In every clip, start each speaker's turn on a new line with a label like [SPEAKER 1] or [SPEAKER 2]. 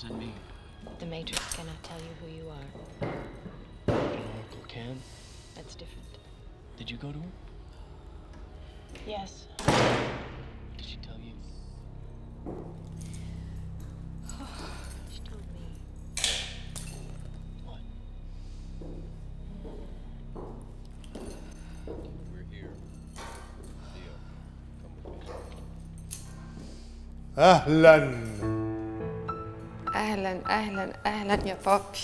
[SPEAKER 1] message than me.
[SPEAKER 2] The Matrix cannot tell you who you are.
[SPEAKER 1] But an oracle can.
[SPEAKER 2] That's different.
[SPEAKER 1] Did you go to her?
[SPEAKER 2] Yes.
[SPEAKER 1] Did she tell you?
[SPEAKER 2] She told me.
[SPEAKER 1] What?
[SPEAKER 3] We're here. Leo, come with me.
[SPEAKER 4] اهلا
[SPEAKER 5] اهلا اهلا اهلا يا بابي.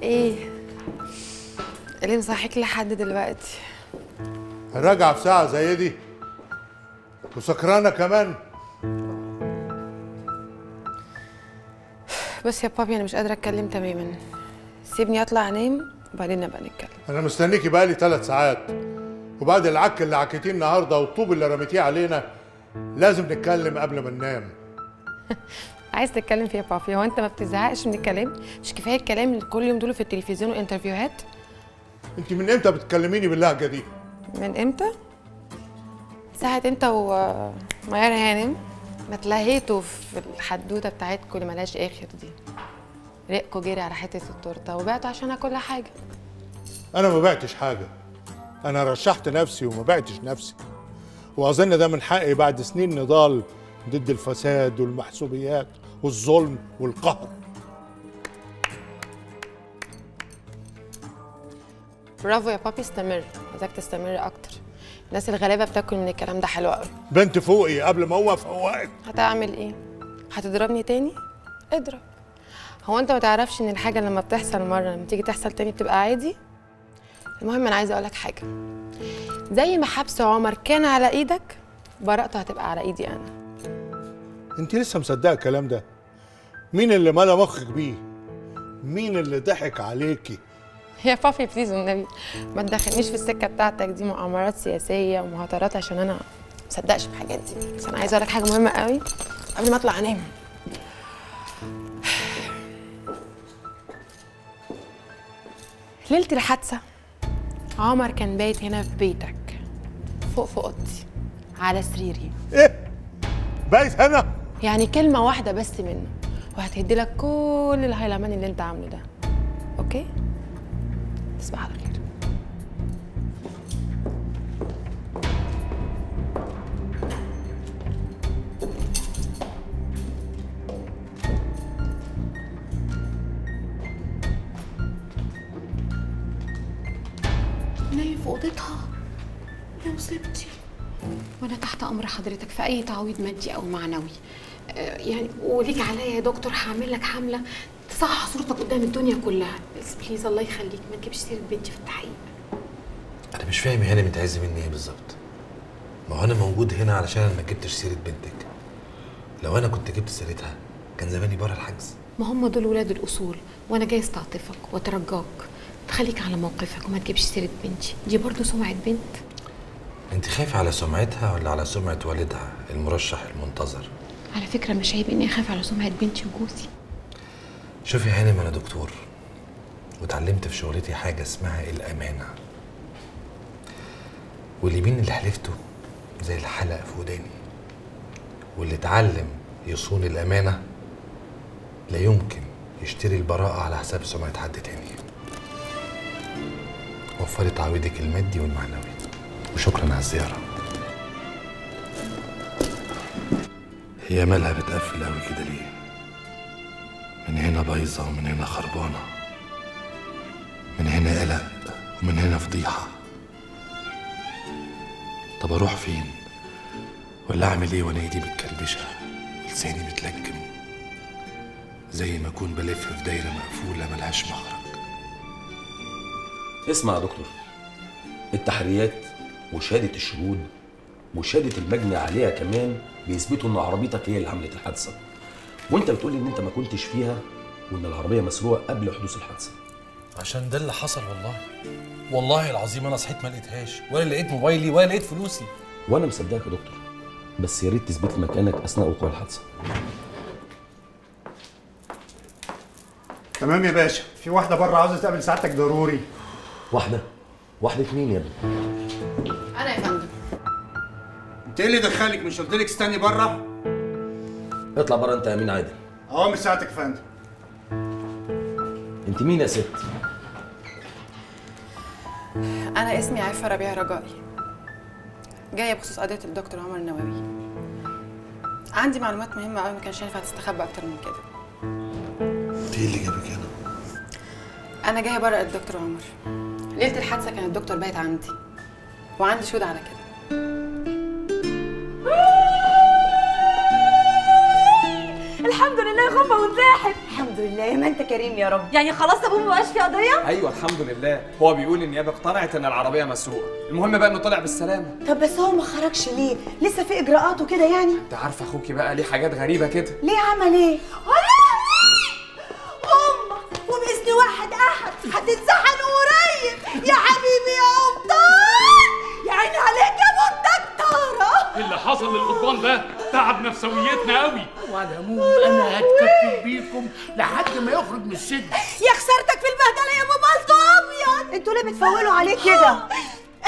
[SPEAKER 5] ايه اللي مصحيك لحد دلوقتي؟
[SPEAKER 4] راجعه في ساعه زي دي وسكرانه كمان.
[SPEAKER 5] بص يا بابي، انا مش قادره اتكلم تماما. سيبني اطلع انام وبعدين نبقى نتكلم.
[SPEAKER 4] انا مستنيكي بقالي 3 ساعات، وبعد العك اللي عكيتيه النهارده والطوب اللي رميتيه علينا لازم نتكلم قبل ما ننام.
[SPEAKER 5] عايز تتكلم فيه يا بابي؟ هو انت ما بتزهقش من الكلام؟ مش كفايه الكلام اللي كل يوم دول في التلفزيون وانترفيوهات؟
[SPEAKER 4] انت من امتى بتكلميني باللهجه دي؟
[SPEAKER 5] من امتى؟ ساعة انت وميار هانم ما اتلهيتوا في الحدوته بتاعتكم اللي ملهاش اخر دي. رقكوا جري على حته التورته وبعتوا عشانها كل حاجه.
[SPEAKER 4] انا ما بعتش حاجه، انا رشحت نفسي وما بعتش نفسي، واظن ده من حقي بعد سنين نضال ضد الفساد والمحسوبيات والظلم والقهر.
[SPEAKER 5] برافو يا بابي، استمر. عايزاك تستمر اكتر. الناس الغلابه بتاكل من الكلام ده حلو قوي.
[SPEAKER 4] بنت فوقي قبل ما هو فوقك.
[SPEAKER 5] هتعمل ايه؟ هتضربني تاني؟ اضرب. هو انت ما تعرفش ان الحاجه لما بتحصل مره لما تيجي تحصل تاني بتبقى عادي؟ المهم انا عايزه اقولك حاجه، زي ما حبس عمر كان على ايدك براءته هتبقى على ايدي انا.
[SPEAKER 4] انت لسه مصدقه الكلام ده؟ مين اللي ملا مخك بيه؟ مين اللي ضحك عليكي؟
[SPEAKER 5] يا بابي بليز والنبي ما تدخلنيش في السكه بتاعتك دي، مؤامرات سياسيه ومهاترات، عشان انا ما مصدقش بالحاجات دي. بس انا عايزه اقولك حاجه مهمه قوي قبل ما اطلع انام. ليله الحادثه عمر كان بايت هنا في بيتك، فوق في اوضتي على سريري.
[SPEAKER 4] ايه؟ بايت هنا؟
[SPEAKER 5] يعني كلمه واحده بس منه وهتهدلك كل الهيلمان اللي انت عامله ده. اوكي؟ تصبح على خير.
[SPEAKER 6] نايم في اوضتها يا مصيبتي. وانا تحت امر حضرتك في اي تعويض مادي او معنوي. يعني وليك عليا يا دكتور، هعمل لك حمله تصحح صورتك قدام الدنيا كلها. بس بليز الله يخليك ما تجيبش سيره بنتي في التحقيق.
[SPEAKER 7] انا مش فاهم يا هانم انت عايزه مني ايه بالظبط؟ ما هو انا موجود هنا علشان ما جبتش سيره بنتك. لو انا كنت جبت سيرتها كان زماني بره الحجز.
[SPEAKER 6] ما هم دول ولاد الاصول، وانا جاي استعطفك واترجاك تخليك على موقفك وما تجيبش سيره بنتي. دي برضو سمعه بنت.
[SPEAKER 7] انت خايفه على سمعتها ولا على سمعه والدها المرشح المنتظر؟
[SPEAKER 6] على فكره مش عيب اني اخاف على سمعه بنتي وجوزي.
[SPEAKER 7] شوفي يا هانم، انا دكتور واتعلمت في شغلتي حاجه اسمها الامانه، واليمين اللي حلفته زي الحلقه في وداني، واللي اتعلم يصون الامانه لا يمكن يشتري البراءه على حساب سمعه حد تاني. وفري تعويضك المادي والمعنوي، وشكرا على الزياره. هي مالها بتقفل قوي كده ليه؟ من هنا بايظه ومن هنا خربانه، من هنا قلق ومن هنا فضيحه. طب اروح فين؟ ولا اعمل ايه وانا ايدي متكلبشه ولساني متلجم، زي ما اكون بلف في دايره مقفوله ملهاش مخرج.
[SPEAKER 8] اسمع يا دكتور، التحريات وشهاده الشهود وشهاده المجني عليها كمان بيثبتوا ان عربيتك هي اللي عملت الحادثه، وانت بتقول لي ان انت ما كنتش فيها وان العربيه مسروقه قبل حدوث الحادثه.
[SPEAKER 9] عشان ده اللي حصل والله. والله العظيم انا صحيت ما لقيتهاش، ولا لقيت موبايلي ولا لقيت فلوسي.
[SPEAKER 8] وانا مصدقك يا دكتور، بس يا ريت تثبت لي مكانك اثناء وقوع الحادثه.
[SPEAKER 10] تمام يا باشا، في واحده بره عاوزه تقابل سعادتك ضروري.
[SPEAKER 8] واحده مين يا ابني؟
[SPEAKER 6] انا يا فندم.
[SPEAKER 10] انت ايه اللي دخلك؟ مش قلت لك استني بره؟
[SPEAKER 8] اطلع بره انت يا امين عادل.
[SPEAKER 10] اوامر ساعتك يا فندم.
[SPEAKER 8] انت مين يا ست؟
[SPEAKER 5] انا اسمي عفه ربيع رجائي، جايه بخصوص قضيه الدكتور عمر النووي. عندي معلومات مهمه قوي، ما كانش ينفع تستخبى اكتر من كده.
[SPEAKER 7] انت ايه اللي جابك هنا؟
[SPEAKER 5] انا جايه برق الدكتور عمر. ليله الحادثه كان الدكتور بايت عندي، وعندي شهود على كده.
[SPEAKER 11] الحمد لله يا غمه وانزاحت. الحمد لله يا ما انت كريم يا رب. يعني خلاص ابوه مبقاش في قضيه؟
[SPEAKER 12] ايوه الحمد لله. هو بيقول النيابه اقتنعت ان العربيه مسروقه. المهم بقى انه طلع بالسلامه.
[SPEAKER 11] طب بس هو ما خرجش ليه؟ لسه في اجراءات وكده يعني؟
[SPEAKER 12] انت عارفه اخوكي بقى ليه حاجات غريبه كده.
[SPEAKER 11] ليه عمل ايه؟ وباذن واحد احد هتتزحنوا قريب يا حبيبي يا قبطان. يا عيني عليك يا ابو الدكتوره.
[SPEAKER 13] اللي حصل للقضبان ده تعب نفسويتنا قوي.
[SPEAKER 14] وعلى العموم انا هتكفل بيكم لحد ما يخرج من السجن.
[SPEAKER 11] يا خسارتك في البهدله يا ابو بلطو ابيض. انتوا ليه بتفولوا عليه كده؟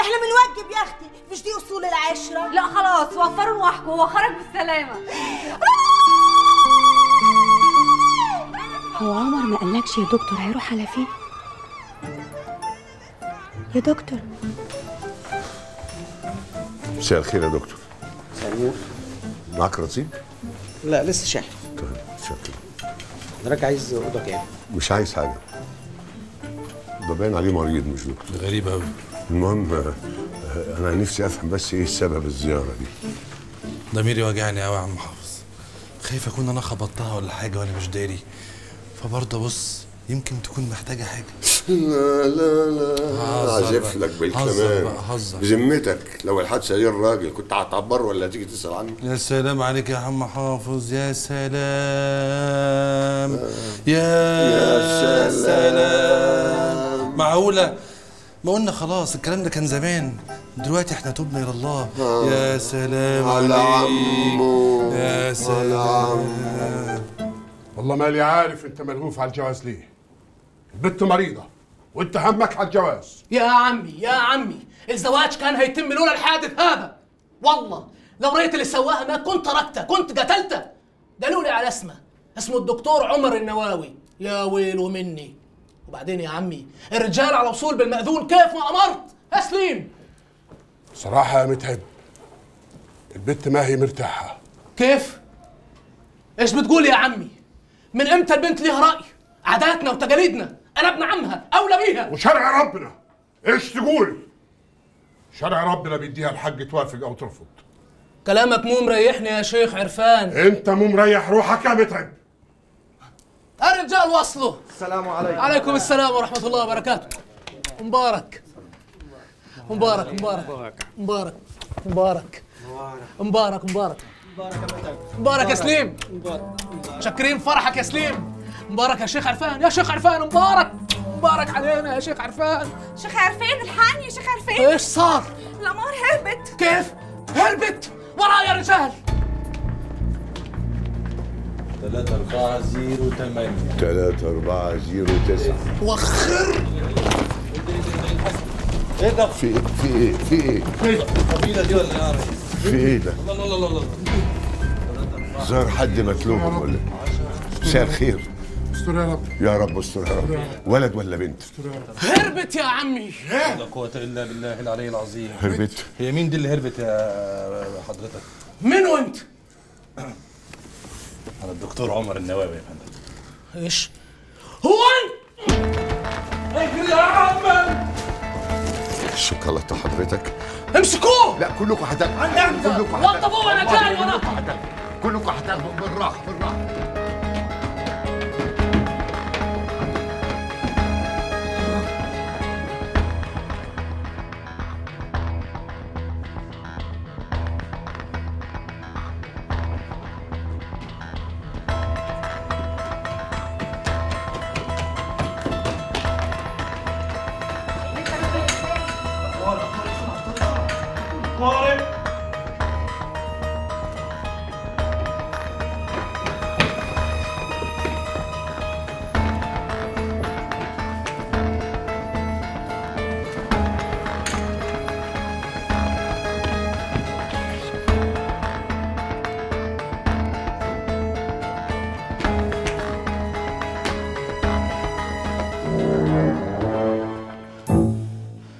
[SPEAKER 11] احنا بنوجب يا اختي، مش دي اصول العشره. لا خلاص وفروا واحكوا، هو خرج بالسلامه.
[SPEAKER 15] هو عمر ما قالكش يا دكتور هيروح على فين؟ يا دكتور.
[SPEAKER 16] مساء الخير يا دكتور.
[SPEAKER 17] مساء النور.
[SPEAKER 16] معاك رصيد؟
[SPEAKER 17] لا لسه شاحن.
[SPEAKER 16] طيب شكرا.
[SPEAKER 17] حضرتك عايز اوضه كام؟
[SPEAKER 16] مش عايز حاجه. ده باين عليه مريض مش دكتور.
[SPEAKER 9] غريب قوي.
[SPEAKER 16] المهم انا نفسي افهم بس ايه سبب الزياره دي.
[SPEAKER 9] ضميري واجعني قوي يا عم حافظ. خايف اكون انا خبطتها ولا حاجه وانا مش داري. فبرضه بص يمكن تكون محتاجه حاجه.
[SPEAKER 16] لا لا لا عازف لك بالكلام.
[SPEAKER 9] هزر
[SPEAKER 16] بذمتك لو الحادثه دي الراجل كنت هتعبره ولا هتيجي تسال عنه؟
[SPEAKER 9] يا سلام عليك يا عم حافظ. يا سلام يا سلام. معقوله؟ ما قلنا خلاص الكلام ده كان زمان، دلوقتي احنا تبنا الى الله. يا سلام
[SPEAKER 16] على عمو.
[SPEAKER 9] يا سلام.
[SPEAKER 18] والله مالي عارف انت ملهوف على الجواز ليه. البت مريضه وانت همك على الجواز.
[SPEAKER 14] يا عمي الزواج كان هيتم لولا الحادث هذا. والله لو رأيت اللي سواها ما كنت تركته، كنت قتلته. قالوا لي على اسمه الدكتور عمر النواوي. يا ويله مني. وبعدين يا عمي الرجال على وصول بالمأذون كيف ما أمرت. أسليم
[SPEAKER 18] صراحه يا متعب البت ما هي مرتاحه.
[SPEAKER 14] كيف؟ ايش بتقول يا عمي؟ من امتى البنت ليها رأي؟ عاداتنا وتقاليدنا، انا ابن عمها اولى بيها.
[SPEAKER 18] وشرع ربنا ايش تقول؟ شرع ربنا بيديها الحق توافق او ترفض.
[SPEAKER 14] كلامك مو مريحني يا شيخ عرفان.
[SPEAKER 18] انت مو مريح روحك يا متعب.
[SPEAKER 14] الرجال وصلوا.
[SPEAKER 10] السلام عليكم.
[SPEAKER 14] عليكم السلام ورحمة الله وبركاته. مبارك مبارك مبارك مبارك مبارك مبارك مبارك مبارك يا سليم. شاكرين فرحك يا سليم. مبارك يا شيخ عرفان. يا شيخ عرفان مبارك. مبارك علينا يا شيخ عرفان.
[SPEAKER 11] شيخ عرفان الحقني يا شيخ عرفان.
[SPEAKER 14] ايش صار؟
[SPEAKER 11] القمر هربت.
[SPEAKER 14] كيف؟ هربت؟ ورايا يا رجال.
[SPEAKER 9] 3408
[SPEAKER 16] 3409
[SPEAKER 14] وخر.
[SPEAKER 16] ايه ده؟ في ايه؟
[SPEAKER 9] القبيله دي ولا يا ريس؟
[SPEAKER 16] في ايه ده؟
[SPEAKER 9] الله الله الله الله.
[SPEAKER 16] ظهر حد متلوم ولا؟ مساء الخير.
[SPEAKER 18] استر يا رب.
[SPEAKER 16] يا رب استر يا رب. ولد ولا بنت؟
[SPEAKER 14] هربت يا عمي.
[SPEAKER 9] لا قوة الا بالله العلي العظيم.
[SPEAKER 16] هربت؟
[SPEAKER 9] هي مين دي اللي هربت يا حضرتك؟
[SPEAKER 14] من وانت؟
[SPEAKER 9] انا الدكتور عمر النواوي يا فندم.
[SPEAKER 14] ايش؟ هو انت؟ اجري يا عم.
[SPEAKER 16] الشوكولاته حضرتك.
[SPEAKER 14] امسكوه.
[SPEAKER 16] لا كلكم هتاخدوا.
[SPEAKER 14] كلكم وطبوه انا جاي وراكم.
[SPEAKER 16] كلكم هتاخدوا بالراحه بالراحه.
[SPEAKER 13] طارق